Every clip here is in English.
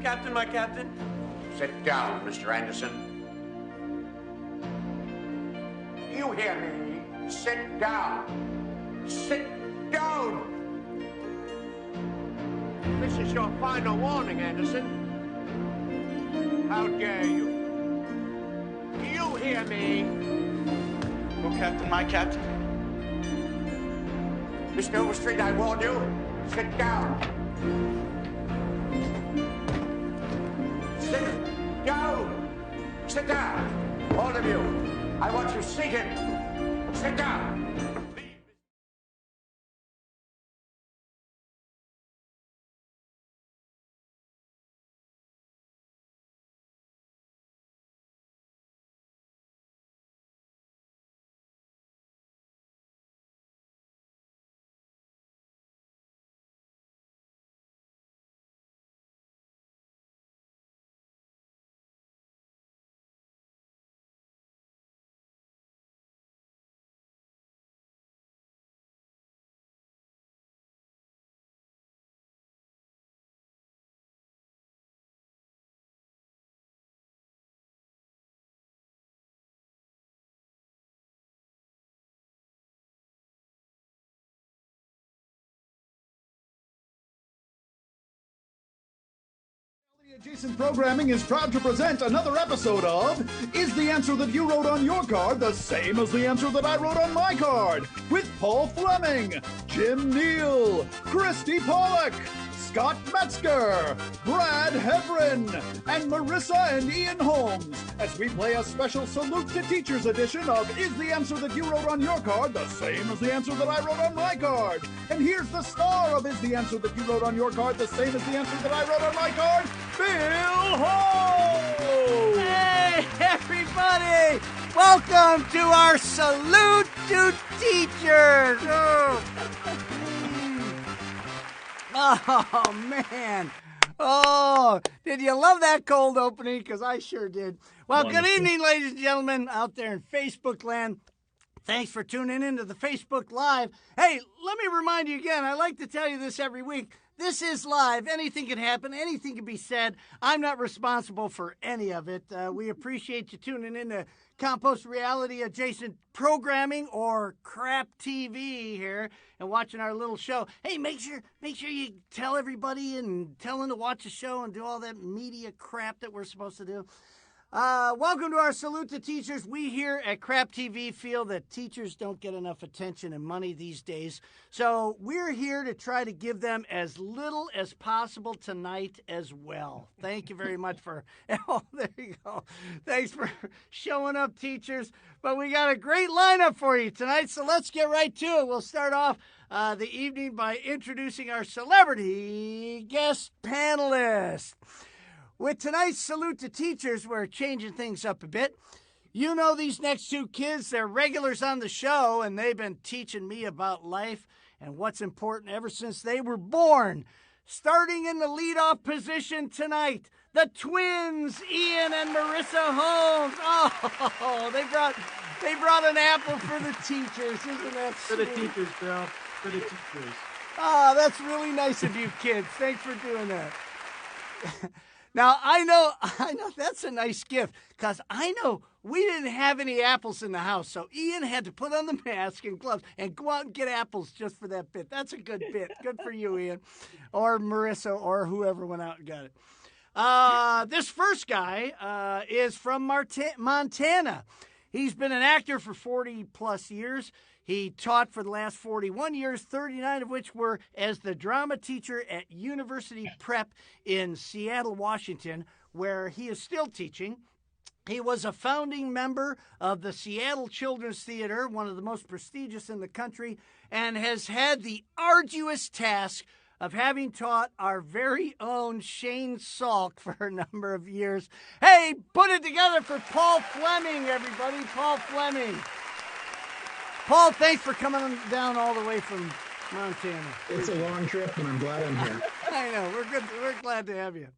Captain, my captain. Sit down, Mr. Anderson. You hear me? Sit down. Sit down! This is your final warning, Anderson. How dare you? Do you hear me? Oh, Captain, my captain. Mr. Overstreet, I warn you. Sit down. Sit down! Sit down! All of you, I want you seated. Sit down! Adjacent Programming is proud to present another episode of Is the Answer That You Wrote on Your Card the Same as the Answer That I Wrote on My Card? With Paul Fleming, Jim Neal, Christy Pollock, Scott Metzger, Brad Hebron, and Marissa and Ian Holmes as we play a special Salute to Teachers edition of Is the Answer That You Wrote on Your Card the Same as the Answer That I Wrote on My Card? And here's the star of Is the Answer That You Wrote on Your Card the Same as the Answer That I Wrote on My Card? Bill Holmes! Hey, everybody! Welcome to our Salute to Teachers! Oh, man. Oh, did you love that cold opening? Because I sure did. Well, Wonderful. Good evening, ladies and gentlemen, out there in Facebook land. Thanks for tuning in to the Facebook Live. Hey, let me remind you again, I like to tell you this every week. This is live. Anything can happen. Anything can be said. I'm not responsible for any of it. We appreciate you tuning in to Compost Reality Adjacent Programming or Crap TV here and watching our little show. Hey, make sure you tell everybody and tell them to watch the show and do all that media crap that we're supposed to do. Welcome to our Salute to Teachers. We here at Crap TV feel that teachers don't get enough attention and money these days. So we're here to try to give them as little as possible tonight as well. Thank you very much for, oh, there you go. Thanks for showing up, teachers. But we got a great lineup for you tonight, so let's get right to it. We'll start off the evening by introducing our celebrity guest panelists. With tonight's Salute to Teachers, we're changing things up a bit. You know these next two kids, they're regulars on the show, and they've been teaching me about life and what's important ever since they were born. Starting in the leadoff position tonight, the twins, Ian and Marissa Holmes. Oh, they brought an apple for the teachers. Isn't that sweet? For the teachers, Bill. For the teachers. Oh, that's really nice of you kids. Thanks for doing that. Now, I know that's a nice gift, because I know we didn't have any apples in the house, so Ian had to put on the mask and gloves and go out and get apples just for that bit. That's a good bit. Good for you, Ian, or Marissa, or whoever went out and got it. This first guy is from Montana. He's been an actor for 40-plus years. He taught for the last 41 years, 39 of which were as the drama teacher at University Prep in Seattle, Washington, where he is still teaching. He was a founding member of the Seattle Children's Theater, one of the most prestigious in the country, and has had the arduous task of having taught our very own Shane Salk for a number of years. Hey, put it together for Paul Fleming, everybody. Paul Fleming. Paul, thanks for coming down all the way from Montana. It's a long trip, and I'm glad I'm here. I know. We're good. We're glad to have you.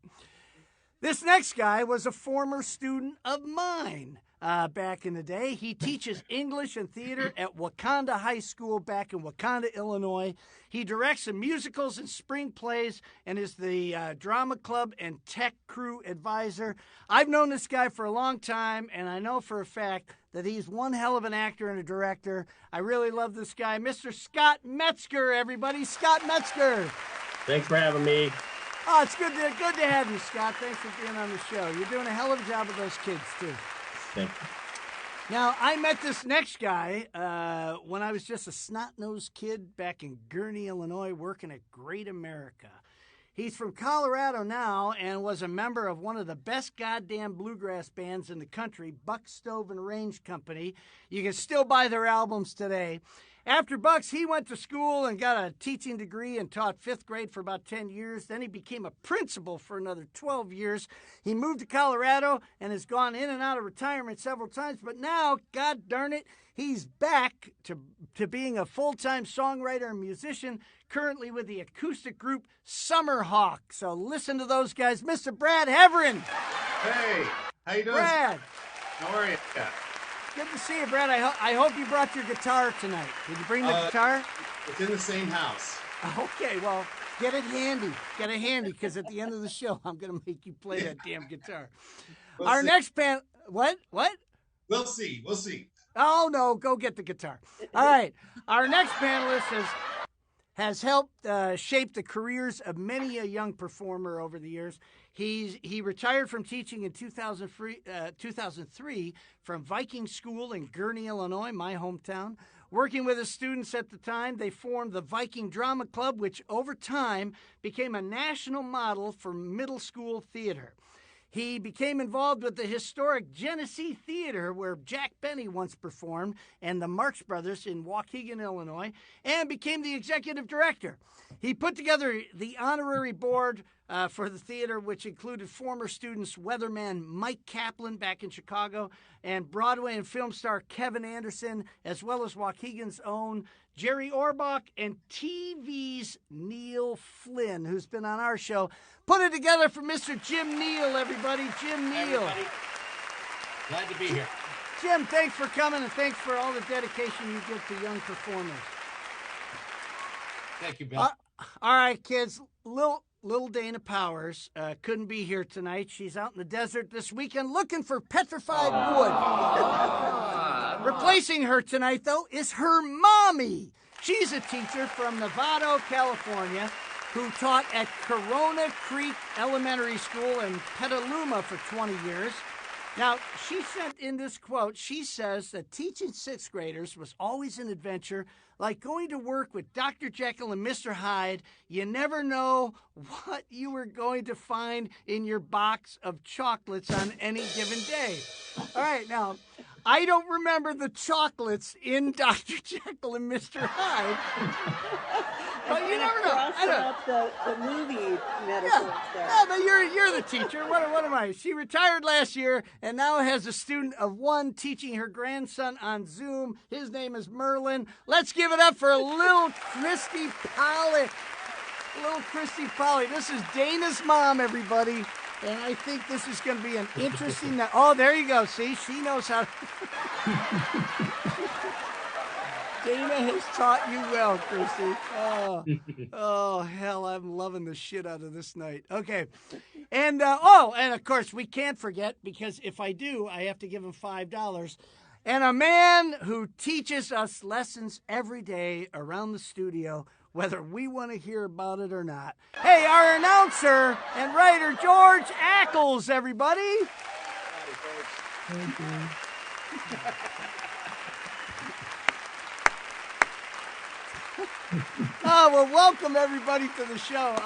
This next guy was a former student of mine back in the day. He teaches English and theater at Wakanda High School back in Wakanda, Illinois. He directs some musicals and spring plays and is the drama club and tech crew advisor. I've known this guy for a long time, and I know for a fact that he's one hell of an actor and a director. I really love this guy, Mr. Scott Metzger, everybody. Scott Metzger. Thanks for having me. Oh, it's good to have you, Scott. Thanks for being on the show. You're doing a hell of a job with those kids, too. Thank you. Now, I met this next guy when I was just a snot-nosed kid back in Gurnee, Illinois, working at Great America. He's from Colorado now and was a member of one of the best goddamn bluegrass bands in the country, Buck Stove and Range Company. You can still buy their albums today. After Bucks, he went to school and got a teaching degree and taught fifth grade for about 10 years. Then he became a principal for another 12 years. He moved to Colorado and has gone in and out of retirement several times. But now, God darn it, he's back to being a full-time songwriter and musician, currently with the acoustic group Summerhawk. So listen to those guys. Mr. Brad Heverin. Hey, how you doing? Brad. How are you? Good to see you, Brad. I hope you brought your guitar tonight. Did you bring the guitar? It's in the same house. Okay, well, get it handy. Get it handy, because at the end of the show, I'm going to make you play that damn guitar. Our next band... What? We'll see. Oh, no, go get the guitar. All right. Our next panelist has helped shape the careers of many a young performer over the years. He retired from teaching in 2003 from Viking School in Gurnee, Illinois, my hometown. Working with his students at the time, they formed the Viking Drama Club, which over time became a national model for middle school theater. He became involved with the historic Genesee Theater, where Jack Benny once performed, and the Marx Brothers in Waukegan, Illinois, and became the executive director. He put together the honorary board for the theater, which included former students weatherman Mike Kaplan back in Chicago, and Broadway and film star Kevin Anderson, as well as Waukegan's own Jerry Orbach and TV's Neil Flynn, who's been on our show. Put it together for Mr. Jim Neal, everybody. Jim Neal. Everybody. Glad to be here. Jim, thanks for coming, and thanks for all the dedication you give to young performers. Thank you, Bill. All right, kids. Little Dana Powers couldn't be here tonight. She's out in the desert this weekend looking for petrified wood. Replacing her tonight, though, is her mommy. She's a teacher from Novato, California, who taught at Corona Creek Elementary School in Petaluma for 20 years. Now, she sent in this quote. She says that teaching sixth graders was always an adventure, like going to work with Dr. Jekyll and Mr. Hyde. You never know what you were going to find in your box of chocolates on any given day. All right, now, I don't remember the chocolates in Dr. Jekyll and Mr. Hyde. But you never know. I don't up the movie metaphors there. Yeah, but you're the teacher. What am I? She retired last year and now has a student of one teaching her grandson on Zoom. His name is Merlin. Let's give it up for little Christy Pollock. Little Christy Pollock. This is Dana's mom, everybody. And I think this is going to be an interesting... Oh, there you go. See, she knows how... Dana has taught you well, Christy. Oh, hell, I'm loving the shit out of this night. Okay. And, and of course, we can't forget, because if I do, I have to give him $5. And a man who teaches us lessons every day around the studio, whether we want to hear about it or not. Hey, our announcer and writer, George Ackles, everybody. Thank you. Oh, well, welcome everybody to the show.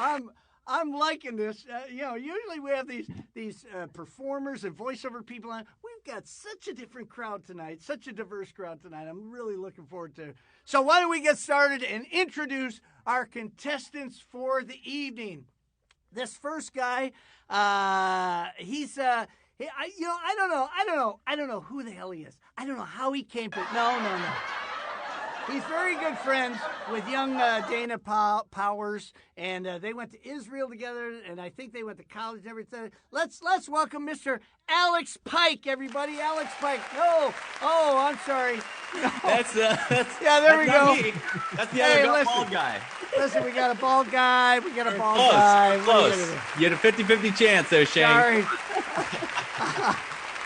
I'm liking this. Usually we have these performers and voiceover people on. We've got such a different crowd tonight, such a diverse crowd tonight. I'm really looking forward to it. So why don't we get started and introduce our contestants for the evening? This first guy, I don't know who the hell he is. I don't know how he came to. No. He's very good friends with young Dana Powers, and they went to Israel together, and I think they went to college and everything. Let's welcome Mr. Alex Pike, everybody. Alex Pike. Oh, I'm sorry. No. That's yeah, there we go. Me. That's the other bald guy. Listen, we got a bald guy. We got a bald guy. Close. You had a 50-50 chance there, Shane. Sorry.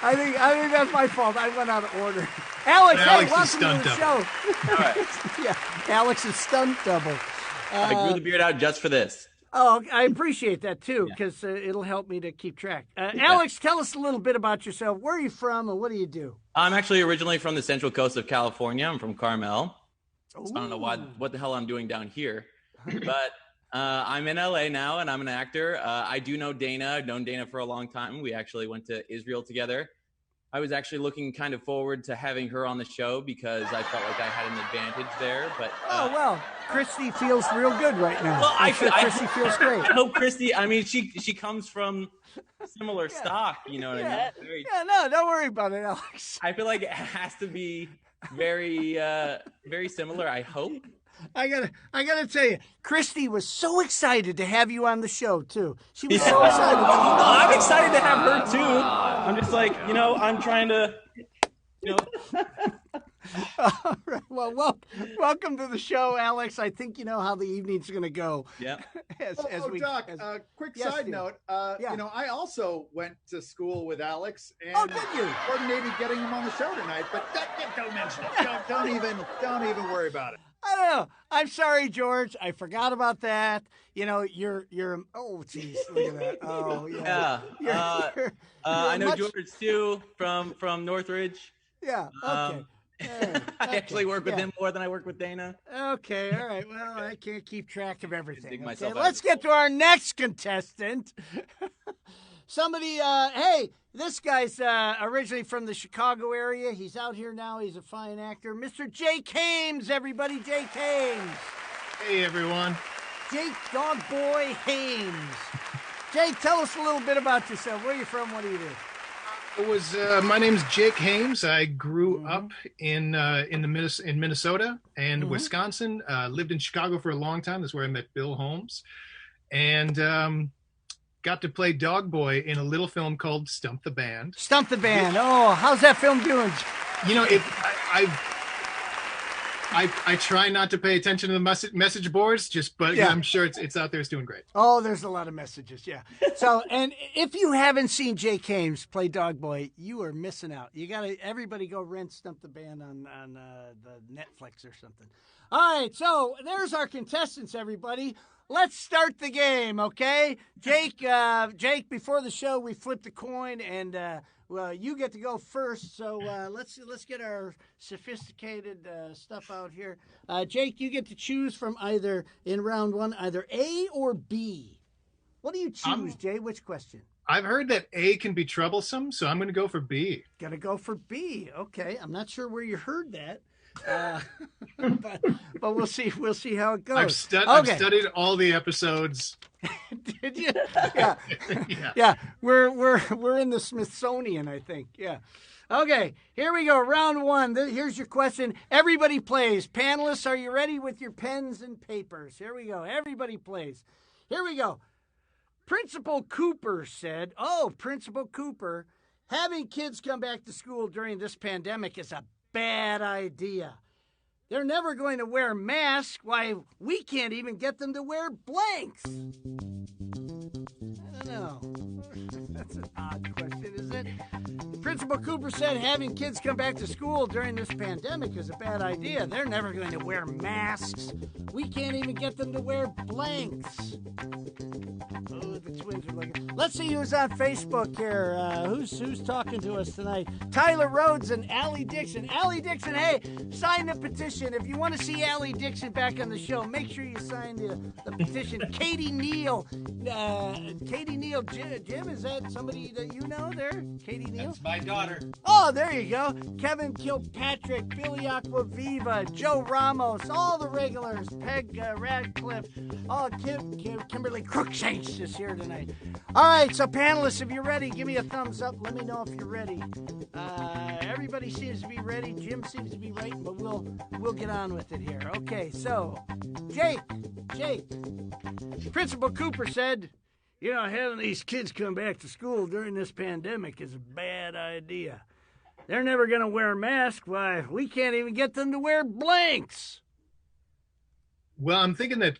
I think that's my fault. I went out of order. Alex, welcome to the show. All right. Yeah, Alex is stunt double. I grew the beard out just for this. Oh, I appreciate that, too, because it'll help me to keep track. Alex, tell us a little bit about yourself. Where are you from, and what do you do? I'm actually originally from the Central Coast of California. I'm from Carmel. So I don't know what the hell I'm doing down here. But I'm in LA now, and I'm an actor. I do know Dana. I've known Dana for a long time. We actually went to Israel together. I was actually looking kind of forward to having her on the show because I felt like I had an advantage there. But Christy feels real good right now. Well, Christy feels great. I hope Christy. I mean, she comes from similar stock. You know what I mean? No, don't worry about it, Alex. I feel like it has to be very, very similar. I hope. I gotta tell you, Christy was so excited to have you on the show too. She was so excited. I'm excited to have her too. I'm just like, I'm trying to, All right. Well, welcome to the show, Alex. I think you know how the evening's going to go. Yeah. Doc, quick side note. I also went to school with Alex and did you? coordinated getting him on the show tonight, but don't mention it. Don't even worry about it. I don't know. I'm sorry, George. I forgot about that. You're. Oh, geez, look at that. Oh, yeah. I know George too from Northridge. Yeah. Okay. I actually work with him more than I work with Dana. Okay. All right. Well, I can't keep track of everything. Okay, let's get to our next contestant. Somebody. Hey, this guy's originally from the Chicago area. He's out here now. He's a fine actor. Mr. Jake Hames, everybody. Jake Hames. Hey, everyone. Jake Dog Boy Hames. Jake, tell us a little bit about yourself. Where are you from? What do you do? My name's Jake Hames. I grew up in Minnesota and Wisconsin. Lived in Chicago for a long time. That's where I met Bill Holmes, and got to play Dog Boy in a little film called Stump the Band. Stump the Band. Oh, how's that film doing? I try not to pay attention to the message boards, but I'm sure it's out there. It's doing great. Oh, there's a lot of messages, yeah. So, and if you haven't seen Jake Hames play Dog Boy, you are missing out. Everybody go rent Stump the Band on the Netflix or something. All right, so there's our contestants, everybody. Let's start the game, okay? Jake, before the show, we flipped a coin, and well, you get to go first. So let's get our sophisticated stuff out here. Jake, you get to choose from either in round one, either A or B. What do you choose, Jay? Which question? I've heard that A can be troublesome, so I'm going to go for B. Gonna go for B. Okay, I'm not sure where you heard that, but we'll see. We'll see how it goes. I've studied all the episodes. Did you? Yeah. Yeah. We're in the Smithsonian, I think. Yeah. Okay, here we go. Round one. Here's your question. Everybody plays. Panelists, are you ready with your pens and papers? Here we go. Everybody plays. Here we go. Principal Cooper said, Principal Cooper, having kids come back to school during this pandemic is a bad idea. They're never going to wear masks. Why, we can't even get them to wear blanks. I don't know. That's an odd question, isn't it? Principal Cooper said having kids come back to school during this pandemic is a bad idea. They're never going to wear masks. We can't even get them to wear blanks. Oh, the twins are looking. Let's see who's on Facebook here. Who's talking to us tonight? Tyler Rhodes and Allie Dixon. Allie Dixon, hey, sign the petition. If you want to see Allie Dixon back on the show, make sure you sign the petition. Katie Neal. Jim, is that somebody that you know there? Katie Neal? That's my daughter. Oh, there you go. Kevin Kilpatrick, Billy Aquaviva, Joe Ramos, all the regulars, Peg Radcliffe, Kimberly Crookshanks is here tonight. All right, so panelists, if you're ready, give me a thumbs up. Let me know if you're ready. Everybody seems to be ready. Jim seems to be right, but we'll get on with it here. Okay, so Jake, Principal Cooper said, having these kids come back to school during this pandemic is a bad idea. They're never going to wear masks. Why, we can't even get them to wear blanks. Well, I'm thinking that,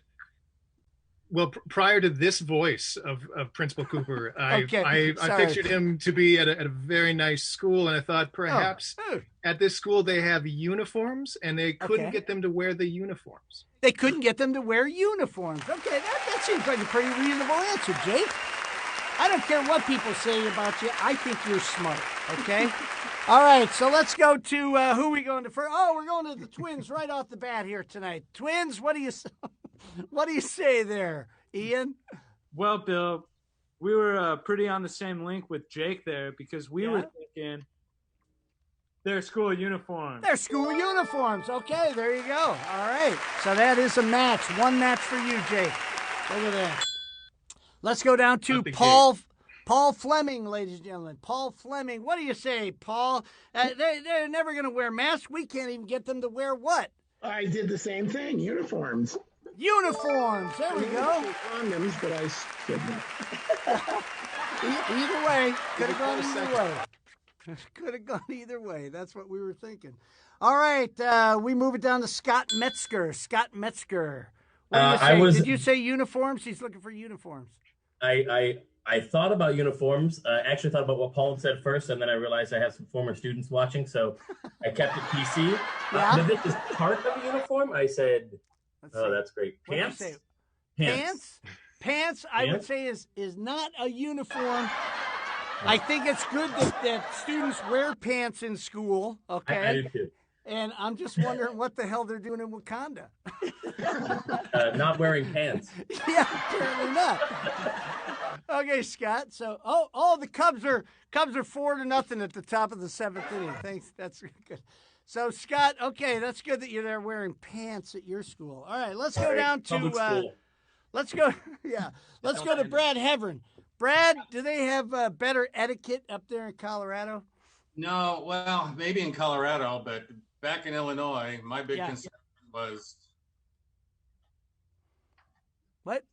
prior to this voice of Principal Cooper, I pictured him to be at a very nice school, and I thought perhaps at this school they have uniforms, and they couldn't get them to wear the uniforms. They couldn't get them to wear uniforms. Okay, that seems like a pretty reasonable answer, Jake. I don't care what people say about you. I think you're smart, okay? All right, so let's go to who are we going to first? Oh, we're going to the Twins right off the bat here tonight. Twins, what do you say there, Ian? Well, Bill, we were pretty on the same link with Jake there because we were thinking their school uniforms. Their school uniforms. Okay, there you go. All right, so that is a match. One match for you, Jake. Look at that. Let's go down to Paul Fleming, ladies and gentlemen. Paul Fleming. What do you say, Paul? They're never going to wear masks. We can't even get them to wear what? I did the same thing. Uniforms. Uniforms. There we go. Condoms, but I said that. Either way. Could have gone either way. Could have gone either way. That's what we were thinking. All right. We move it down to Scott Metzger. Scott Metzger. What do you say? Did you say uniforms? He's looking for uniforms. I thought about uniforms. I actually thought about what Paul had said first, and then I realized I have some former students watching, so I kept it PC. But this is part of a uniform. I said, that's great. Pants? Pants, I would say, is not a uniform. I think it's good that students wear pants in school, okay? I do too. And I'm just wondering what the hell they're doing in Wakanda. Not wearing pants. Yeah, apparently not. Okay, Scott. So, the Cubs are 4-0 at the top of the 7th inning. Thanks. That's good. So, Scott, okay, that's good that you're there wearing pants at your school. All right, let's go down to let's go to Brad Heverin. Brad, do they have better etiquette up there in Colorado? No, well, maybe in Colorado, but back in Illinois, my big concern was what?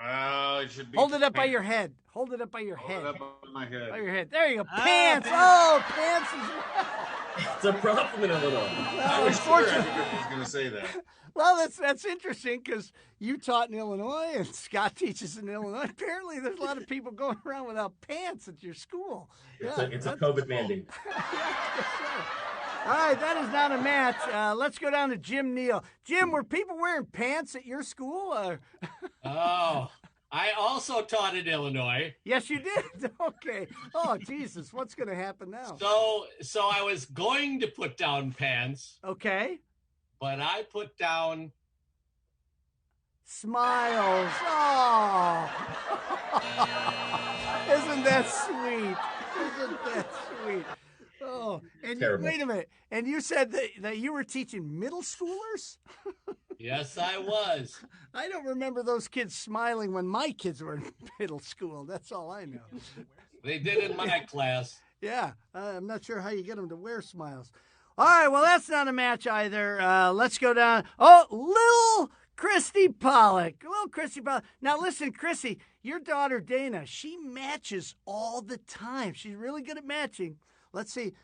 It should be. Hold it up by your head. Hold it up by your head. Hold it up by my head. By your head. There you go. Pants. Pants as well. It's a problem in Illinois. I was sure everybody was going to say that. Well, that's interesting because you taught in Illinois and Scott teaches in Illinois. Apparently, there's a lot of people going around without pants at your school. It's a COVID mandate. All right, that is not a match. Let's go down to Jim Neal. Jim, were people wearing pants at your school? I also taught in Illinois. Yes, you did. Okay. Oh, Jesus. What's going to happen now? So I was going to put down pants. Okay. But I put down smiles. Oh. Isn't that sweet? Isn't that sweet? Oh, and wait a minute. And you said that you were teaching middle schoolers? Yes, I was. I don't remember those kids smiling when my kids were in middle school. That's all I know. They did in my class. Yeah, I'm not sure how you get them to wear smiles. All right, well, that's not a match either. Let's go down. Oh, little Christy Pollock. Little Christy Pollock. Now, listen, Chrissy, your daughter Dana, she matches all the time. She's really good at matching. Let's see.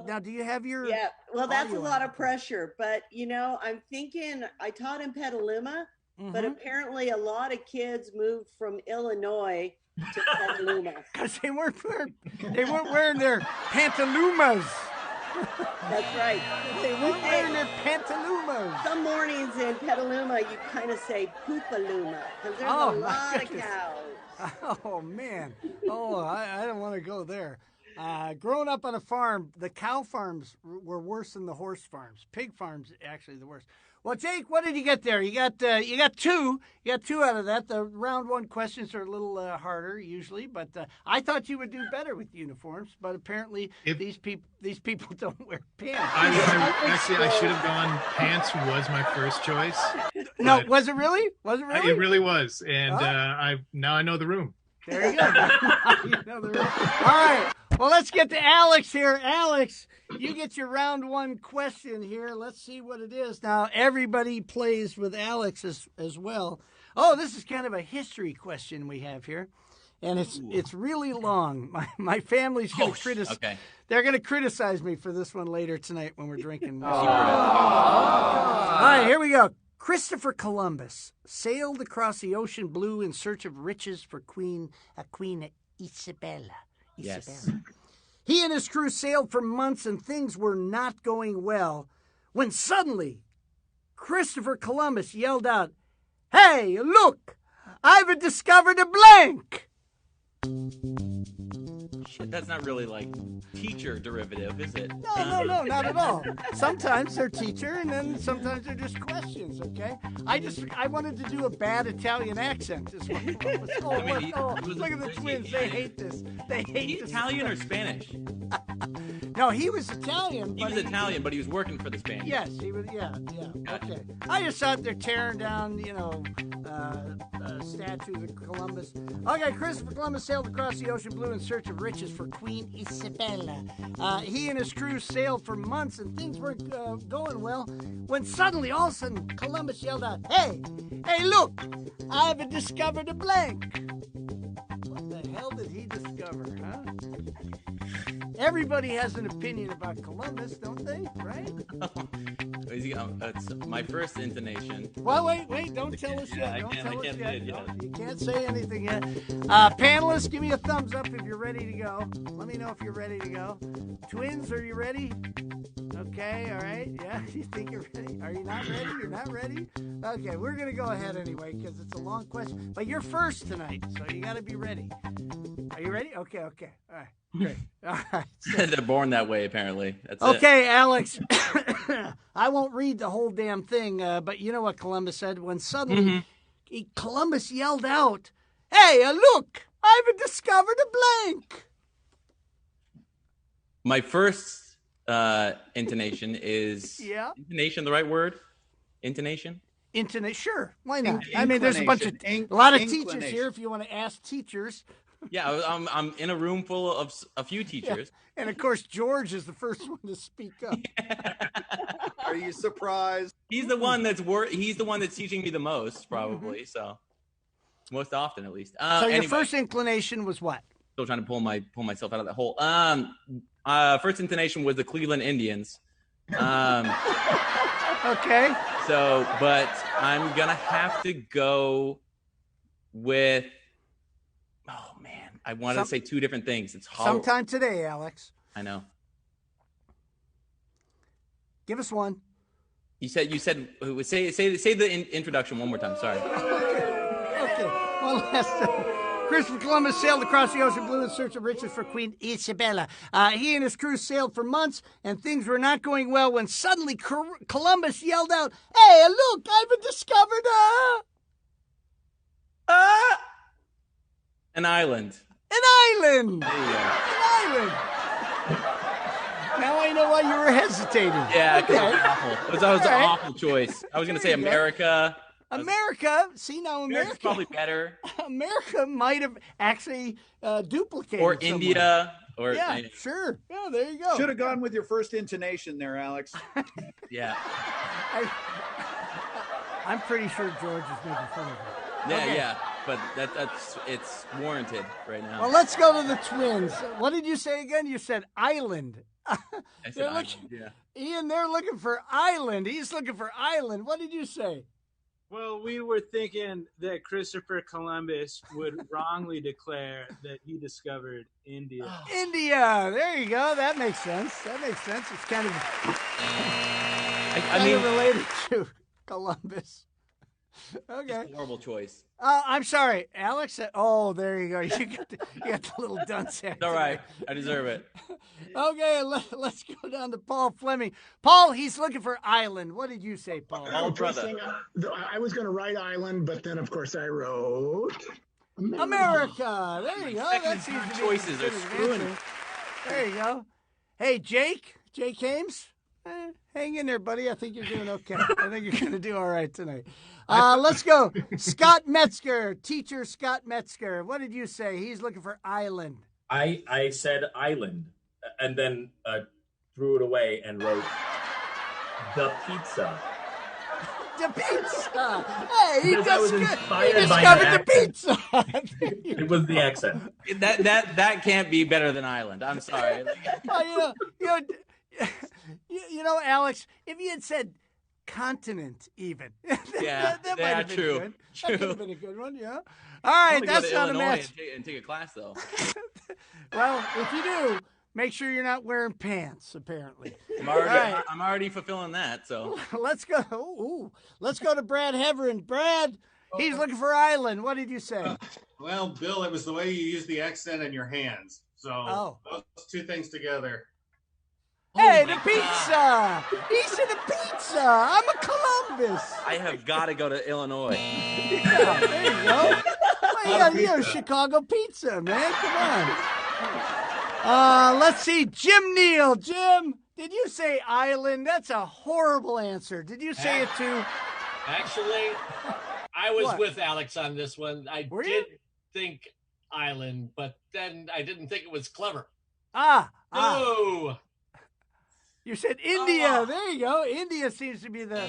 Now, do you have your... Yeah, well, that's a lot of pressure. But, I'm thinking I taught in Petaluma, but apparently a lot of kids moved from Illinois to Petaluma. Because they weren't wearing their pantaloons. That's right. They weren't wearing their pantaloons. Some mornings in Petaluma, you kind of say poopaluma because there's a lot of cows. Oh, man. Oh, I don't want to go there. Growing up on a farm, the cow farms were worse than the horse farms. Pig farms, actually, the worst. Well, Jake, what did you get there? You got two. You got two out of that. The round one questions are a little harder usually, but I thought you would do better with uniforms. But apparently, these people don't wear pants. I should have gone. Pants was my first choice. No, was it really? Was it really? It really was, and now I know the room. There you go. All right. Well, let's get to Alex here. Alex, you get your round one question here. Let's see what it is. Now, everybody plays with Alex as well. Oh, this is kind of a history question we have here. And it's really long. My family's going to criticize. Okay. They're going to criticize me for this one later tonight when we're drinking. All right, here we go. Christopher Columbus sailed across the ocean blue in search of riches for Queen Isabella. Yes. He and his crew sailed for months and things were not going well when suddenly Christopher Columbus yelled out, "Hey, look, I've discovered a blank." Shit, that's not really like teacher derivative, is it? No, not at all. Sometimes they're teacher, and then sometimes they're just questions. Okay, I wanted to do a bad Italian accent. Look at the twins. They hate this. They hate this. Italian or Spanish? No, he was Italian. He was Italian, but he was working for the Spaniards. Yes, he was. Yeah. Okay. I just thought they're tearing down, statues of Columbus. Okay, Christopher Columbus sailed across the ocean blue in search of riches for Queen Isabella. He and his crew sailed for months, and things weren't going well. When suddenly, all of a sudden, Columbus yelled out, "Hey, look! I've discovered a blank." What the hell did he discover, huh? Everybody has an opinion about Columbus, don't they? Right? It's my first intonation. Well, wait! Don't tell us yet. Don't tell us yet. You can't say anything yet. Panelists, give me a thumbs up if you're ready to go. Let me know if you're ready to go. Twins, are you ready? Okay, all right. Yeah, you think you're ready? Are you not ready? You're not ready? Okay, we're going to go ahead anyway because it's a long question. But you're first tonight, so you got to be ready. Are you ready? Okay. All right. Great. All right. So. They're born that way, apparently. That's okay, Alex. I won't read the whole damn thing, but you know what Columbus said when suddenly Columbus yelled out, "Hey, look! I've discovered a blank." My first intonation is intonation the right word? Intonation? Sure. Why not? I mean, there's a lot of teachers here. If you want to ask teachers. Yeah, I'm in a room full of a few teachers. Yeah. And, of course, George is the first one to speak up. Are you surprised? He's the one that's teaching me the most, probably. So, most often, at least. So your first inclination was what? Still trying to pull myself out of that hole. First inclination was the Cleveland Indians. Okay. So, but I'm going to have to go with... Oh, man. I wanted to say two different things. It's hard. Sometime today, Alex. I know. Give us one. You said say the introduction one more time. Sorry. Okay. Well, Christopher Columbus sailed across the ocean blue in search of riches for Queen Isabella. He and his crew sailed for months, and things were not going well when suddenly Columbus yelled out, "Hey, look, I've discovered an island." An island! There you go. An island! Now I know why you were hesitating. Yeah, because Okay. it was awful. That was an awful choice. I was going to say There you go. America. America, see now America's America. probably better. America might have actually duplicated. Or somewhere. India. Or Yeah, sure. Yeah, there you go. Should have gone with your first intonation there, Alex. Yeah. I'm pretty sure George is making fun of him. Yeah, Okay. yeah. But it's warranted right now. Well, let's go to the Twins. What did you say again? You said island. I said They're island, looking- yeah. Ian, they're looking for island. He's looking for island. What did you say? Well, we were thinking that Christopher Columbus would wrongly declare that he discovered India. India. There you go. That makes sense. It's kind of, I mean, related to Columbus. Okay. It's a horrible choice. I'm sorry, Alex. Oh, there you go. You got the little dunce act. It's all right. I deserve it. Okay, let's go down to Paul Fleming. Paul, he's looking for island. What did you say, Paul? First thing, I was going to write island, but then, of course, I wrote America. There you go. That seems to be choices are the screwing answer. There you go. Hey, Jake Hames. Hang in there, buddy. I think you're doing okay. I think you're going to do all right tonight. Let's go. Scott Metzger, teacher Scott Metzger. What did you say? He's looking for island. I said island, and then threw it away and wrote the pizza. The pizza. Hey, he Because I was inspired by discovered your the pizza. It was the accent. That can't be better than island. I'm sorry. You know, Alex, if you had said continent, even. Yeah, that might yeah, have been true. good. True. That could have been a good one, yeah. All right, I'm gonna that's go to not a Illinois match. and take a class though. Well, if you do, make sure you're not wearing pants. Apparently, I'm already fulfilling that. So let's go. Ooh, let's go to Brad Heverin. Brad, he's looking for island. What did you say? Well, Bill, it was the way you used the accent in your hands. So those two things together. Hey, the pizza! He said the pizza. I'm a Columbus. I have got to go to Illinois. Yeah, there you go. Well, you know, Chicago pizza, man. Come on. Let's see. Jim Neal. Jim, did you say island? That's a horrible answer. Did you say it too? Actually, I was What? with Alex on this one. I Were did think island, but then I didn't think it was clever. No. You said India. There you go. India seems to be the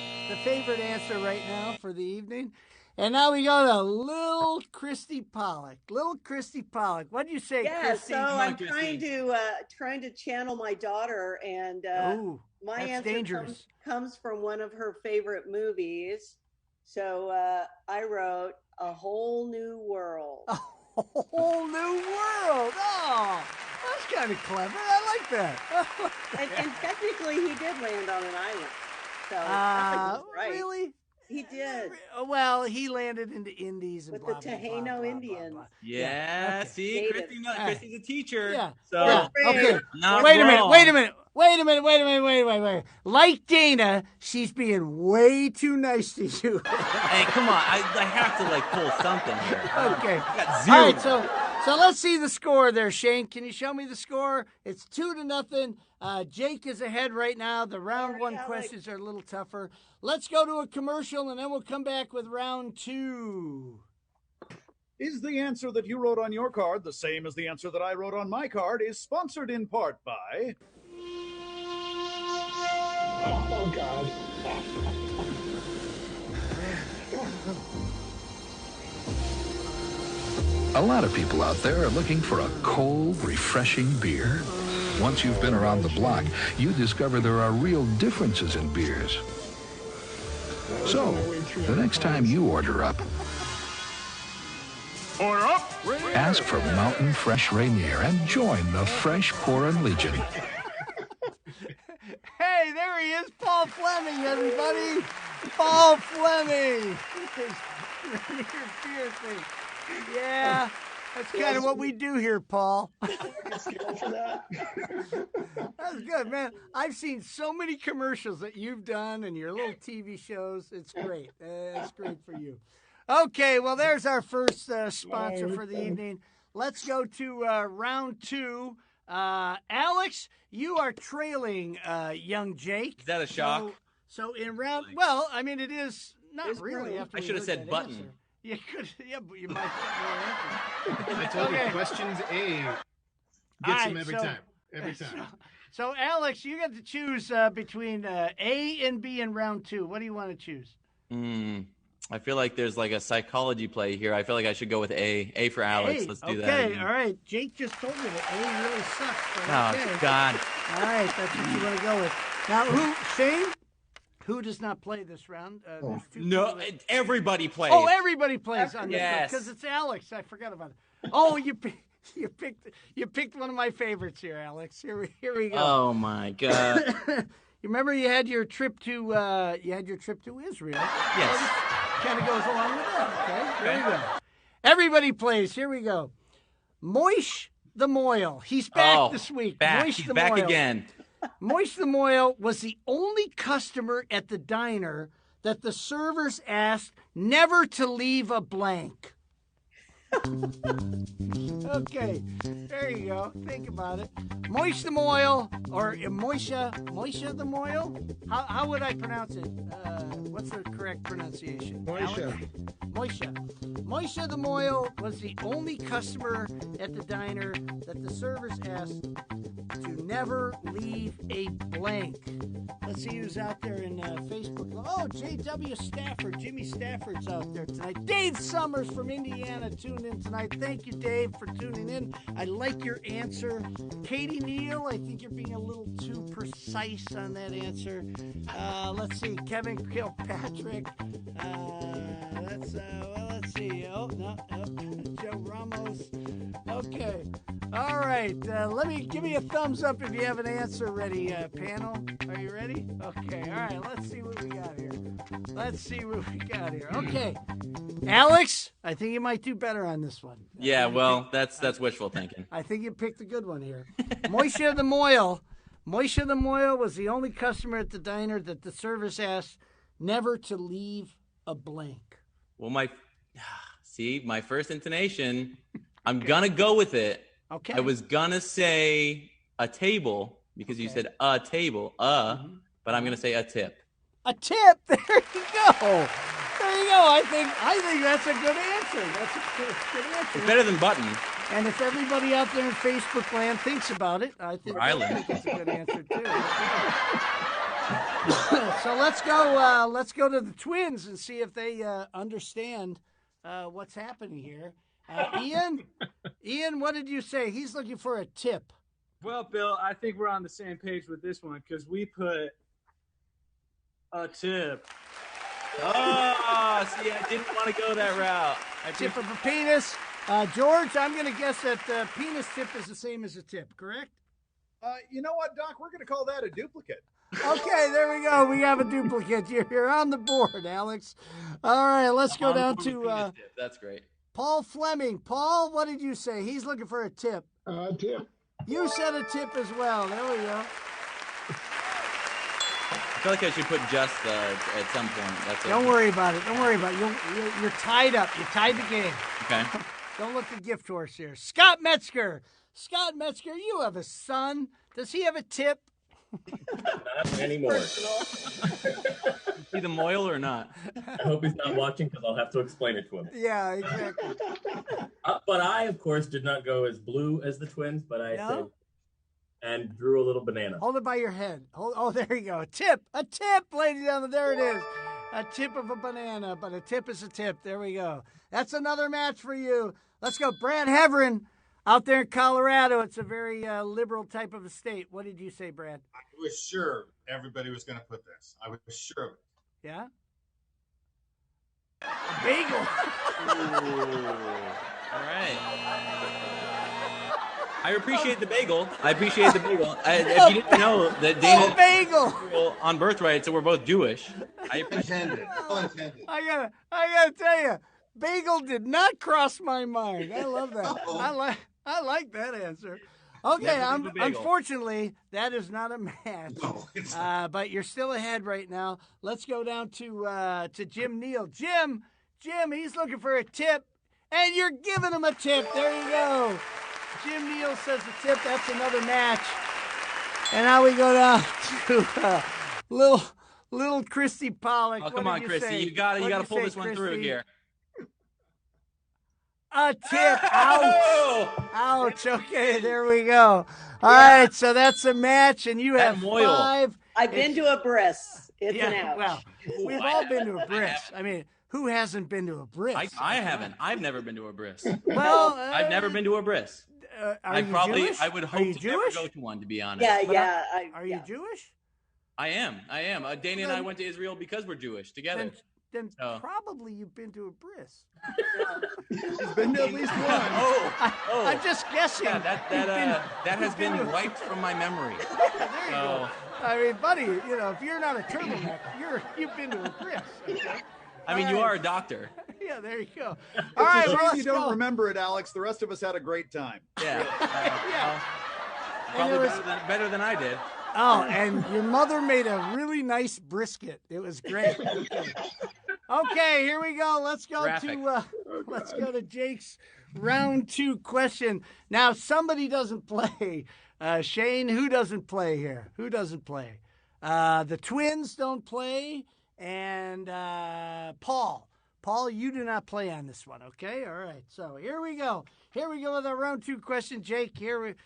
favorite answer right now for the evening. And now we go to Little Christy Pollock. Little Christy Pollock. What did you say, Yeah, Christy? so Come on, I'm Christy. trying to channel my daughter, and Ooh, my that's answer dangerous. comes from one of her favorite movies. So I wrote A Whole New World. A Whole New World. Oh, that's kind of clever. I like that. And technically, he did land on an island. So I think he's right. Really? He did. Well, he landed in the Indies and With blah, the blah, blah, Taino blah, blah, Indians. blah. Yeah, okay. see, Native. Christy's a teacher. Yeah. So Yeah. Okay. not Wait a wrong. minute. Like Dana, she's being way too nice to you. Hey, come on. I have to like pull something here. Okay. I got All zero. right, so let's see the score there, Shane. Can you show me the score? It's 2-0. Jake is ahead right now. The round one questions are a little tougher. Let's go to a commercial, and then we'll come back with round two. Is the answer that you wrote on your card the same as the answer that I wrote on my card? Is sponsored in part by... Oh, God. A lot of people out there are looking for a cold, refreshing beer. Once you've been around the block, you discover there are real differences in beers. So, the next time you order up, ask for Mountain Fresh Rainier and join the Fresh Pourin' Legion. Hey, there he is, Paul Fleming, everybody. Paul Fleming. His beer thing. Yeah, that's kind of what we do here, Paul. That's good, man. I've seen so many commercials that you've done and your little TV shows. It's great. It's great for you. Okay, well, there's our first sponsor for the evening. Let's go to round two. Alex, you are trailing young Jake. Is that a shock? So in round, well, I mean, it is not really. After I should have said button. Answer. You could, yeah, but you might get more answers. I told you, questions A gets them every time. Every time. So, Alex, you get to choose between A and B in round two. What do you want to choose? I feel like there's like a psychology play here. I feel like I should go with A. A for Alex. Let's do that. Okay, all right. Jake just told me that A really sucks. But okay. God. All right, that's what you want to go with. Now, Shane? Who does not play this round? No, everybody plays. Oh, everybody plays on this yes. because it's Alex. I forgot about it. Oh, you picked one of my favorites here, Alex. Here we go. Oh my God! You remember you had your trip to Israel? Yes. Kind of goes along with that. Okay, here we go. Everybody plays. Here we go. Moish the Moyle. He's back this week. He's back again. Moish the Moyle was the only customer at the diner that the servers asked never to leave a blank. Okay, there you go. Think about it. Moish the Moyle, or Moisha the Moyle? How would I pronounce it? What's the correct pronunciation? Moisha the Moyle was the only customer at the diner that the servers asked to never leave a blank. Let's see who's out there in Facebook. Oh, J.W. Stafford. Jimmy Stafford's out there tonight. Dave Summers from Indiana tuned in tonight. Thank you, Dave, for tuning in. I like your answer. Katie Neal, I think you're being a little too precise on that answer. Let's see. Kevin Kilpatrick. Let's see. Oh, no. Joe Ramos. Okay. All right. Give me a thumbs up if you have an answer ready, panel. Are you ready? Okay. All right. Let's see what we got here. Okay. Alex, I think you might do better on this one. Yeah, well, that's wishful thinking. I think you picked a good one here. Moisha the Moyle. Moisha the Moyle was the only customer at the diner that the servers asked never to leave a blank. Well, my first intonation, I'm going to go with it. Okay. I was going to say a table because you said a table, but I'm going to say a tip. A tip? There you go. I think that's a good answer. That's a good answer. It's better than button. And if everybody out there in Facebook land thinks about it, I think it's a good answer too. So let's go to the Twins and see if they understand what's happening here. Ian, what did you say? He's looking for a tip. Well, Bill, I think we're on the same page with this one because we put a tip. Oh, see, I didn't want to go that route. Tip of a penis. George, I'm going to guess that the penis tip is the same as a tip, correct? You know what, Doc? We're going to call that a duplicate. Okay, there we go. We have a duplicate. You're on the board, Alex. All right, let's go down to... That's great. Paul Fleming. Paul, what did you say? He's looking for a tip. Tip. You said a tip as well. There we go. I feel like I should put just at some point. Don't worry about it. You're tied up. You tied the game. Okay. Don't look the gift horse here. Scott Metzger. Scott Metzger, you have a son. Does he have a tip? Not anymore. Is he the Moyle or not? I hope he's not watching because I'll have to explain it to him. Yeah, exactly. But I, of course, did not go as blue as the Twins, but I said and drew a little banana. Hold it by your head. Oh, there you go. A tip, ladies and gentlemen. There it is. A tip of a banana, but a tip is a tip. There we go. That's another match for you. Let's go. Brad Heverin out there in Colorado. It's a very liberal type of a state. What did you say, Brad? I was sure everybody was going to put this. I was sure of it. Yeah? A bagel. Ooh. All right. I appreciate the bagel. If you didn't know that Dana bagel on birthright, so we're both Jewish. I appreciate it. I gotta tell you, Bagel did not cross my mind. I love that. I like that answer. Okay, unfortunately, that is not a match. No, but you're still ahead right now. Let's go down to Jim Neal. Jim, he's looking for a tip, and you're giving him a tip. There you go. Jim Neal says a tip. That's another match. And now we go down to little Christy Pollock. Oh, come on, Christy. You got to pull this one through here. A tip. Ouch. Ouch. Okay, there we go. All right, so that's a match, and you have 5. I've been to a bris. It's an ouch. Well, we've all been to a bris. I mean, who hasn't been to a bris? I haven't. I've never been to a bris. Well, I've never been to a bris. Are you Jewish? I would hope to never go to one, to be honest. Yeah. Are you Jewish? I am. Dana and I went to Israel because we're Jewish together. Then probably you've been to a bris. He's been to at least one. I'm just guessing. Yeah, that has been wiped from my memory. There you go. I mean, buddy, if you're not a turtleneck, you've been to a bris. Okay? I mean, you are a doctor. Yeah, there you go. All right, well, you don't remember it, Alex. The rest of us had a great time. Yeah. Probably better than I did. Oh, and your mother made a really nice brisket. It was great. Okay, here we go. Let's go to Jake's round 2 question. Now, somebody doesn't play. Shane, who doesn't play here? Who doesn't play? The twins don't play, and Paul. Paul, you do not play on this one, okay? All right, so here we go. Here we go with our round 2 question. Jake, here it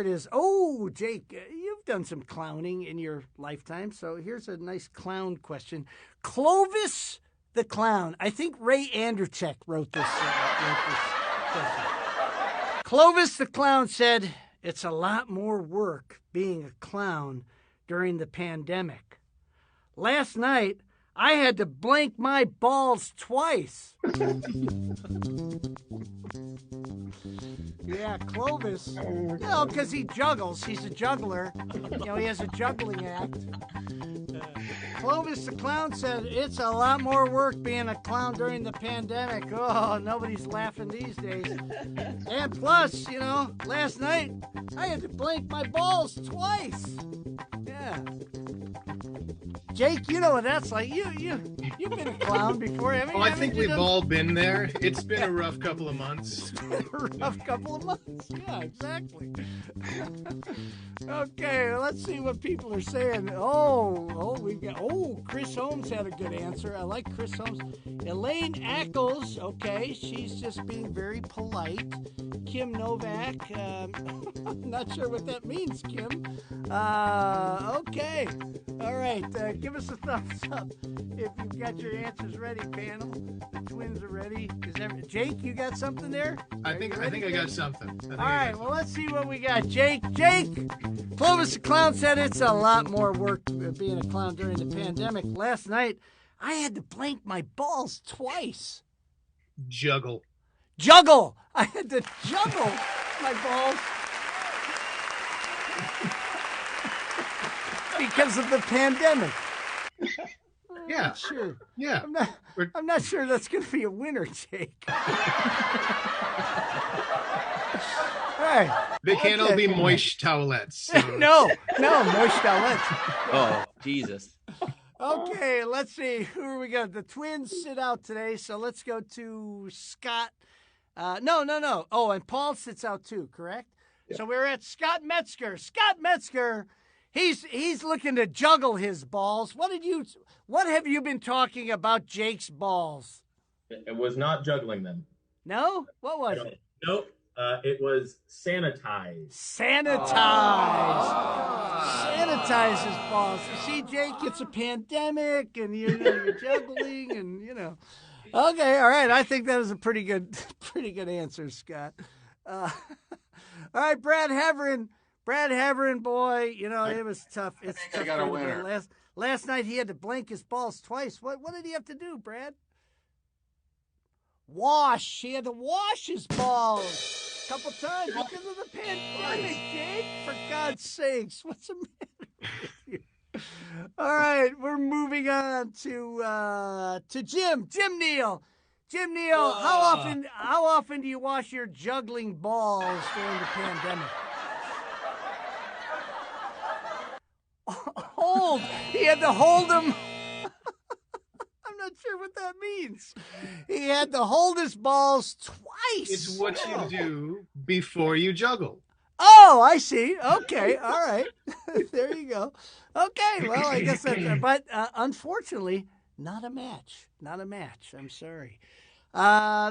is. Oh, Jake, you've done some clowning in your lifetime, so here's a nice clown question. Clovis the Clown. I think Ray Anderchek wrote this question. Clovis the Clown said, "It's a lot more work being a clown during the pandemic. Last night, I had to blank my balls twice." Yeah, Clovis. Because he juggles. He's a juggler. He has a juggling act. Clovis the Clown said, "It's a lot more work being a clown during the pandemic." Oh, nobody's laughing these days. And plus, last night, I had to blank my balls twice. Yeah. Jake, you know what that's like. You've been a clown before, haven't you? I think we've all been there. It's been a rough couple of months. Yeah, exactly. Okay, let's see what people are saying. Chris Holmes had a good answer. I like Chris Holmes. Elaine Ackles, okay, she's just being very polite. Kim Novak, I'm not sure what that means, Kim. Okay. All right, give us a thumbs up if you've got your answers ready, panel. The twins are ready. Jake, you got something there? I think I got something. All right, well, let's see what we got. Jake, Clovis the Clown said it's a lot more work being a clown during the pandemic. Last night, I had to blank my balls twice. Juggle. I had to juggle my balls. Because of the pandemic. Yeah. Sure. Yeah. I'm not sure that's going to be a winner, Jake. All right. They can't all be moist towelettes. So. No, moist towelettes. Oh, Jesus. Okay, let's see. Who we got? The twins sit out today, so let's go to Scott. No. Oh, and Paul sits out too, correct? Yeah. So we're at Scott Metzger. Scott Metzger, he's looking to juggle his balls. What have you been talking about Jake's balls? It was not juggling them. No? What was it? Nope. It was sanitize. Sanitize his balls. You see, Jake, it's a pandemic, and you're juggling, and Okay, all right. I think that was a pretty good answer, Scott. All right, Brad Heverin. Boy, it was tough. It's tough. I got a winner. Last night he had to blank his balls twice. What did he have to do, Brad? Wash. He had to wash his balls a couple times because of the pandemic, Jake. For God's sakes, what's the matter with you? All right, we're moving on to Jim. Jim Neal. Jim Neal, how often do you wash your juggling balls during the pandemic? Hold. He had to hold them. I'm not sure what that means. He had to hold his balls twice. It's what you do before you juggle. Oh, I see. Okay, all right. There you go. Okay, well, I guess that's... But unfortunately, not a match. Not a match. I'm sorry.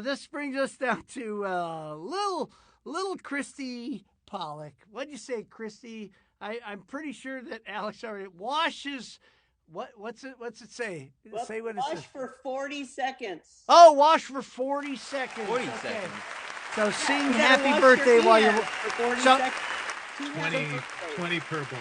This brings us down to little Christy Pollock. What'd you say, Christy? I'm pretty sure that Alex already washes... What's it say? Well, say what it wash says. for 40 seconds. Oh, wash for 40 seconds. 40 okay. seconds. So sing You gotta happy wash birthday your while you're... hands for 40 So- seconds. Two 20, happy birthdays. 20 per ball.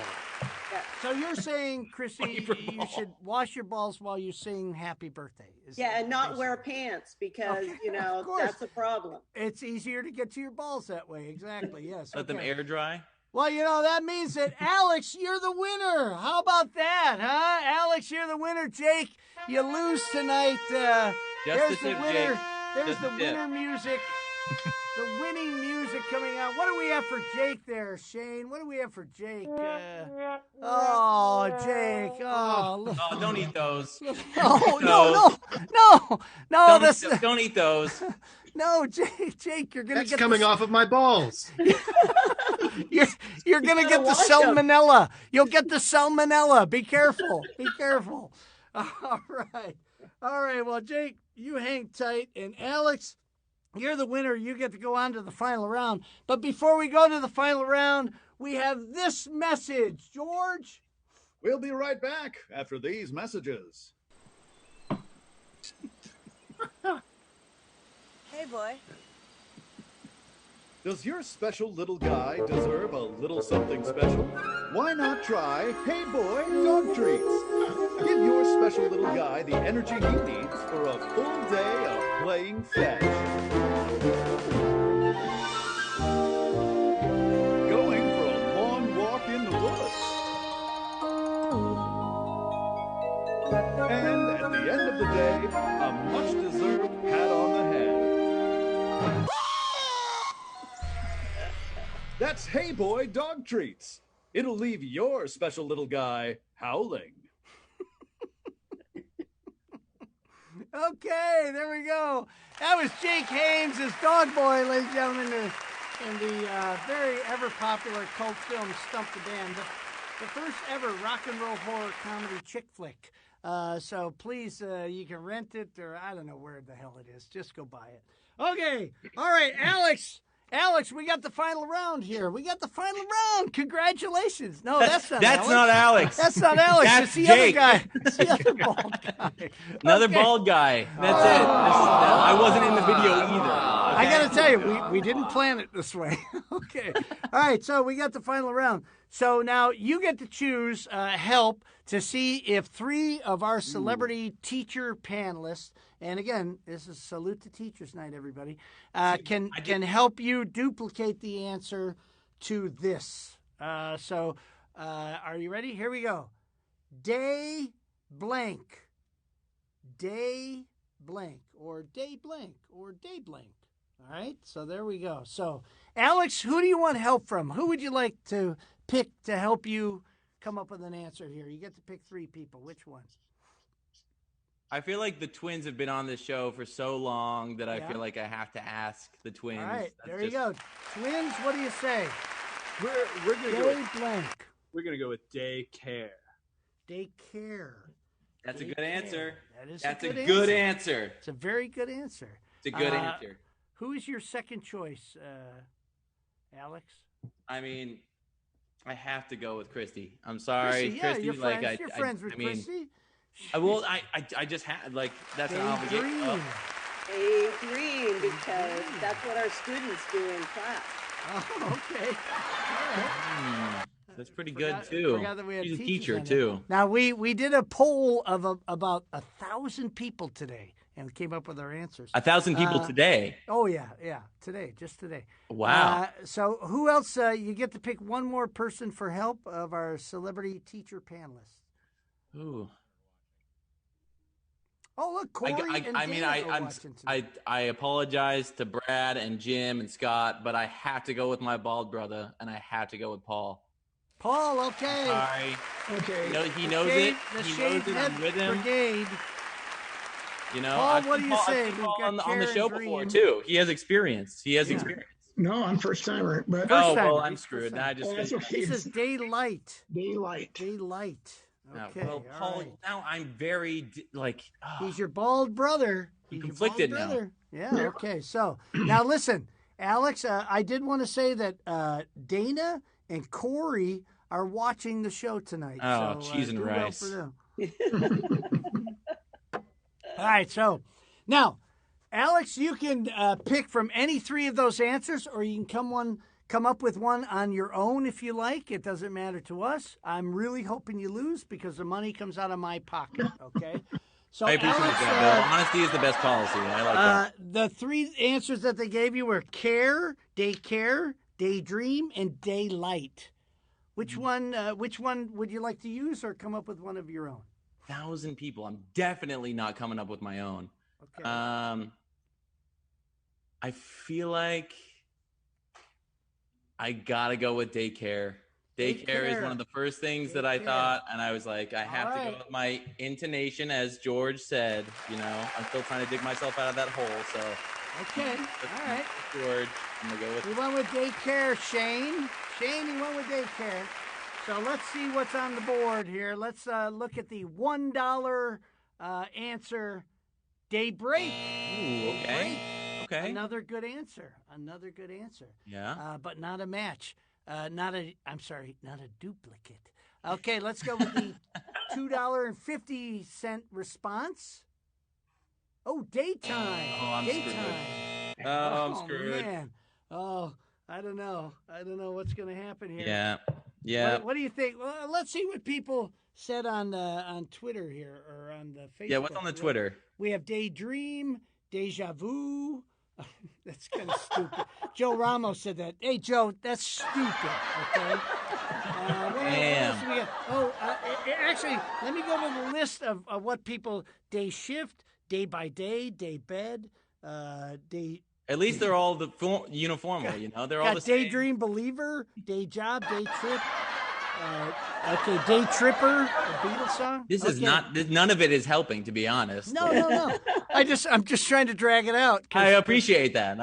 So you're saying, Chrissy, you should wash your balls while you sing happy birthday. Yeah, and not wear pants because, that's a problem. It's easier to get to your balls that way. Exactly, yes. Let them air dry. Well, that means that, Alex, you're the winner. How about that, huh? Alex, you're the winner. Jake, you lose tonight. There's the winner. Jake. There's Just the a tip. winner music. The winning music coming out. What do we have for Jake there, Shane? What do we have for Jake? Jake. Oh, look. Oh, don't eat those. No. Don't eat those. No, Jake, you're gonna That's get coming off of my balls. You're gonna get the salmonella. You'll get the salmonella. Be careful. Be careful. All right. Well, Jake, you hang tight, and Alex, you're the winner. You get to go on to the final round. But before we go to the final round, we have this message. George? We'll be right back after these messages. Hey, boy. Does your special little guy deserve a little something special? Why not try Hey Boy Dog Treats? Give your special little guy the energy he needs for a full day of playing fetch. Going for a long walk in the woods. And at the end of the day, a much-deserved pat on the head. That's Hey Boy Dog Treats. It'll leave your special little guy howling. Okay, there we go. That was Jake Haynes as Dog Boy, ladies and gentlemen, in the very ever-popular cult film Stump the Band, the first ever rock and roll horror comedy chick flick. So please, you can rent it, or I don't know where the hell it is. Just go buy it. Okay, all right, Alex, we got the final round here. Congratulations. No, that's not Alex. Not Alex. That's not Alex. That's it's the Jake. other guy. It's the other bald guy. Another bald guy. That's it. I wasn't in the video either. I got to tell you, we didn't plan it this way. Okay. All right, so we got the final round. So now you get to choose help to see if 3 of our celebrity teacher panelists, and again, this is Salute to Teachers Night, everybody, can help you duplicate the answer to this. So are you ready? Here we go. Day blank. Day blank. Or day blank. Or day blank. All right, so there we go. So, Alex, who do you want help from? Who would you like to pick to help you come up with an answer here? You get to pick 3 people. Which one? I feel like the twins have been on this show for so long that I feel like I have to ask the twins. All right, there you go. Twins, what do you say? We're gonna Day go with, blank. We're gonna go with daycare. Daycare. That's a good answer. That is That's a good good answer. answer. It's a very good answer. It's a good answer. Who is your second choice, Alex? I mean, I have to go with Christy. I'm sorry, Christy. Yeah, Christy. you're friends with Christy. I just had that's an obligation. Adrian, because that's what our students do in class. Oh, okay. That's pretty good too. Forgot that we had She's a teachers teacher on it. too. Now we did a poll of about 1,000 people today, and came up with our answers. 1,000 people today. Oh yeah, today, just today. Wow. So who else? You get to pick one more person for help of our celebrity teacher panelists. Ooh. Oh, look, Corey I apologize to Brad and Jim and Scott, but I have to go with my bald brother, and I have to go with Paul. Paul, okay. Sorry. Okay. He knows it. He knows it. I'm with him. Brigade. You know, Paul, what do you say? I've been on the show before too. He has experience. Experience. No, I'm first timer. But well, I'm screwed. I just. This is Daylight. Daylight. Okay. Well, Paul, now I'm very He's your bald brother. I'm conflicted now. Yeah. Okay. So now listen, Alex. I did want to say that Dana and Corey are watching the show tonight. Oh, cheese and rice. Well for them. All right. So now, Alex, you can pick from any three of those answers, or you can come up with one on your own if you like. It doesn't matter to us. I'm really hoping you lose because the money comes out of my pocket. Okay. So I appreciate that, Bill. Honesty is the best policy. I like that. The three answers that they gave you were care, daydream, and daylight. Which one would you like to use, or come up with one of your own? 1,000 people. I'm definitely not coming up with my own. Okay. I feel like I gotta go with daycare. Daycare is one of the first things that I thought, and I was like, I have to go with my intonation, as George said. You know, I'm still trying to dig myself out of that hole. So, okay, all right, George, I'm gonna go with. We went with daycare, Shane. Shane, you went with daycare. So let's see what's on the board here. Let's look at the $1 answer. Daybreak. Ooh, okay. Okay. Another good answer. Yeah. But not a match. Not a duplicate. Okay, let's go with the $2.50 response. Oh, daytime. Oh, I'm daytime. Screwed. Oh, I'm screwed. Man. Oh, I don't know what's going to happen here. Yeah. Yeah. What do you think? Well, let's see what people said on Twitter here, or on the Facebook. Yeah, what's on the Twitter? We have daydream, deja vu. That's kind of stupid. Joe Ramos said that. Hey, Joe, that's stupid. Okay. Damn. Actually, let me go to the list of what people: day shift, day by day, day bed, day. At least they're all uniformly, you know. They're all the same. Daydream believer, day job, day trip. Okay, day tripper, a Beatles song. This is not. None of it is helping, to be honest. No. I'm just trying to drag it out. I appreciate that.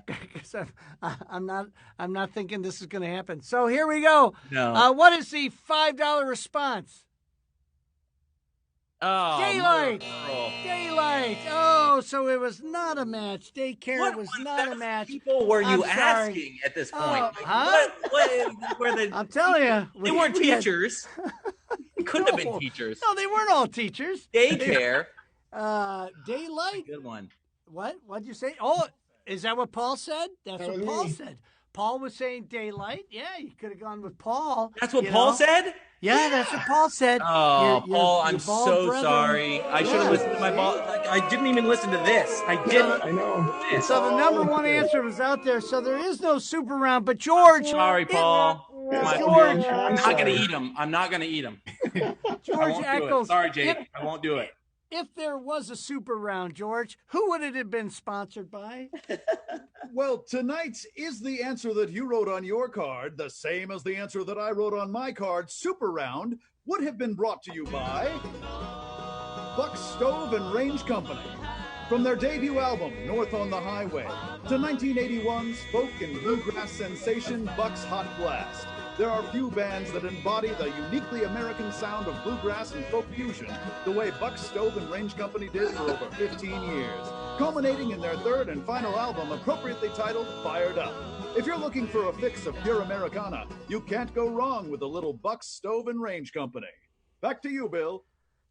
Because I'm not thinking this is going to happen. So here we go. No. What is the $5 response? Oh, Daylight. Oh, so it was not a match. Daycare was not a match. People were you asking at this point? What were they? I'm telling you, they weren't teachers. They couldn't have been teachers. No, they weren't all teachers. Daycare. Daylight. Good one. What'd you say? Oh, is that what Paul said? That's what Paul said. Paul was saying daylight. Yeah, you could have gone with Paul. That's what Paul said? Yeah, that's what Paul said. Oh, Paul, I'm so sorry. I should have listened to my ball. I didn't even listen to this. I didn't. I know. So the number one answer was out there. So there is no super round. But George. Sorry, Paul. George. I'm not going to eat him. I'm not going to eat him. George Eccles. Sorry, Jake. I won't do it. If there was a super round, George, who would it have been sponsored by? Well, tonight's Is the Answer That You Wrote on Your Card the same as the answer that I wrote on my card? Super Round would have been brought to you by Buck Stove and Range Company. From their debut album, North on the Highway, to 1981's folk and bluegrass sensation, Buck's Hot Blast. There are few bands that embody the uniquely American sound of bluegrass and folk fusion the way Buck Stove and Range Company did for over 15 years, culminating in their third and final album, appropriately titled Fired Up. If you're looking for a fix of pure Americana, you can't go wrong with a little Buck Stove and Range Company. Back to you, Bill.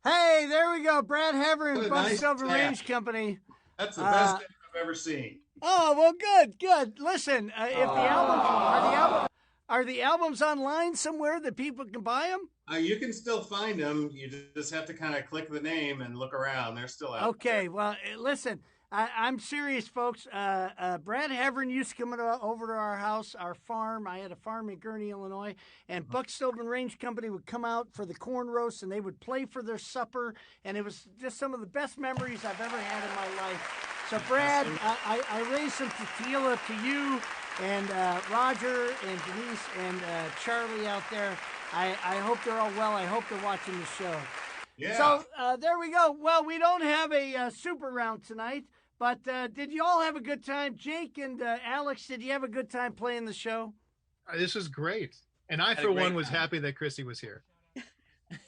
Hey, there we go. Brad Heverin, Buck Stove and Range Company. That's the best thing I've ever seen. Oh, well, good. Listen, if the are the albums online somewhere that people can buy them? You can still find them. You just have to kind of click the name and look around. They're still out. Okay, well, listen, I'm serious, folks. Brad Heverin used to come over to our house, our farm. I had a farm in Gurnee, Illinois, and Buck Sylvan Range Company would come out for the corn roast, and they would play for their supper, and it was just some of the best memories I've ever had in my life. So, Brad, I raised some tequila to you and Roger and Denise and Charlie out there. I hope they're all well. I hope they're watching the show. Yeah. So there we go. Well, we don't have a super round tonight, but did you all have a good time? Jake and Alex, did you have a good time playing the show? This was great. And I, for one, was happy that Chrissy was here.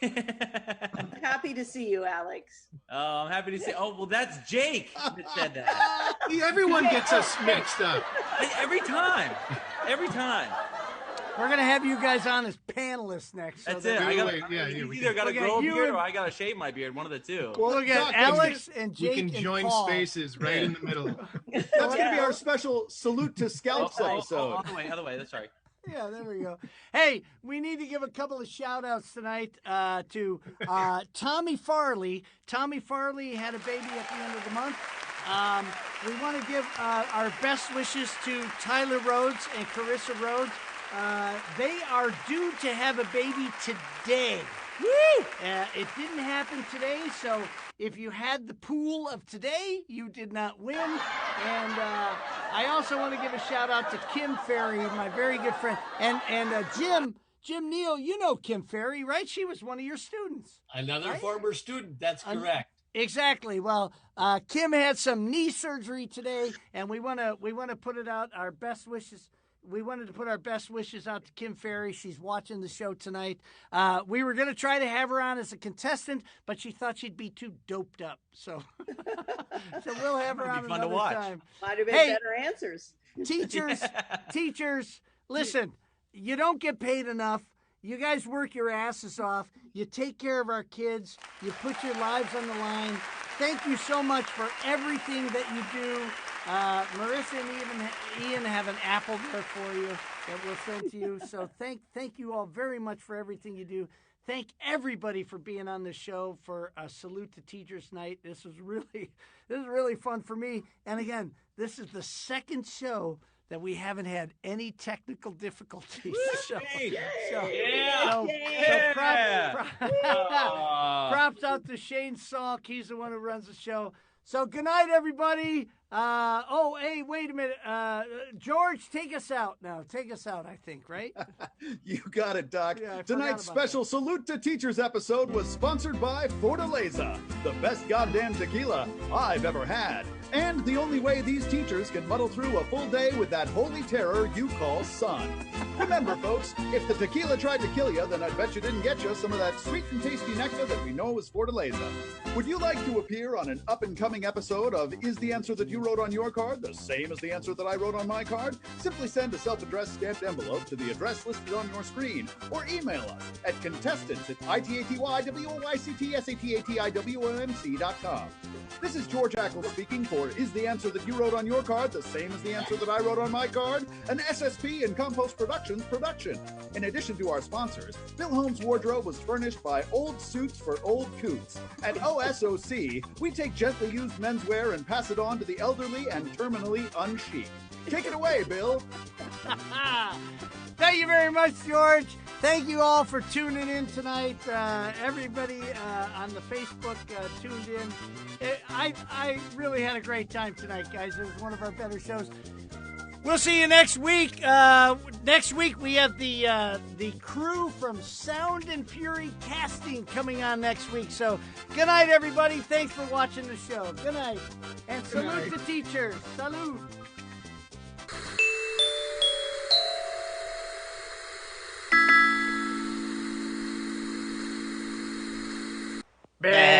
I'm happy to see you, Alex. Oh, I'm happy to see. Oh, well, that's Jake that said that. Everyone gets us mixed up. Every time. Every time. We're going to have you guys on as panelists next. That's so it. We either got to grow a beard or I got to shave my beard. One of the two. Well, look at Alex and Jake. We can join Paul. spaces right in the middle. That's going to be our special Salute to Scalps episode. Other way. That's right. Yeah, there we go. Hey, we need to give a couple of shout-outs tonight to Tommy Farley. Tommy Farley had a baby at the end of the month. We want to give our best wishes to Tyler Rhodes and Carissa Rhodes. They are due to have a baby today. Woo! It didn't happen today, so if you had the pool of today, you did not win. And I also want to give a shout out to Kim Ferry, my very good friend, and Jim Neal. You know Kim Ferry, right? She was one of your students. Another right? former student. That's correct. Exactly. Well, Kim had some knee surgery today, and we want to put it out. Our best wishes. We wanted to put our best wishes out to Kim Ferry. She's watching the show tonight. We were going to try to have her on as a contestant, but she thought she'd be too doped up. So we'll have her on another time. Might have been better answers. Teachers, listen, you don't get paid enough. You guys work your asses off. You take care of our kids. You put your lives on the line. Thank you so much for everything that you do. Marissa and Ian have an apple there for you that we'll send to you. So thank you all very much for everything you do. Thank everybody for being on the show for a Salute to Teachers Night. This is really fun for me. And again, this is the second show that we haven't had any technical difficulties. Props out to Shane Salk. He's the one who runs the show. So good night, everybody. Hey, wait a minute. George, take us out now. Take us out, I think, right? You got it, Doc. Yeah, Tonight's special Salute to Teachers episode was sponsored by Fortaleza, the best goddamn tequila I've ever had. And the only way these teachers can muddle through a full day with that holy terror you call sun. Remember, folks, if the tequila tried to kill you, then I'd bet you didn't get you some of that sweet and tasty nectar that we know is Fortaleza. Would you like to appear on an up-and-coming episode of Is the Answer That You Wrote on Your Card the same as the answer that I wrote on my card? Simply send a self-addressed stamped envelope to the address listed on your screen, or email us at contestants@itatywoyctsatatiwomc.com. This is George Ackles speaking for Is the Answer That You Wrote on Your Card the same as the answer that I wrote on my card? An SSP and Compost Productions production. In addition to our sponsors, Bill Holmes' wardrobe was furnished by Old Suits for Old Coots. At OSOC, we take gently used menswear and pass it on to the elderly and terminally unchic. Take it away, Bill. Thank you very much, George. Thank you all for tuning in tonight. Everybody on the Facebook tuned in. I really had a great time tonight, guys. It was one of our better shows. We'll see you next week. Next week we have the crew from Sound and Fury Casting coming on next week. So good night, everybody. Thanks for watching the show. Good night. And salute to teachers. Salute. Bad.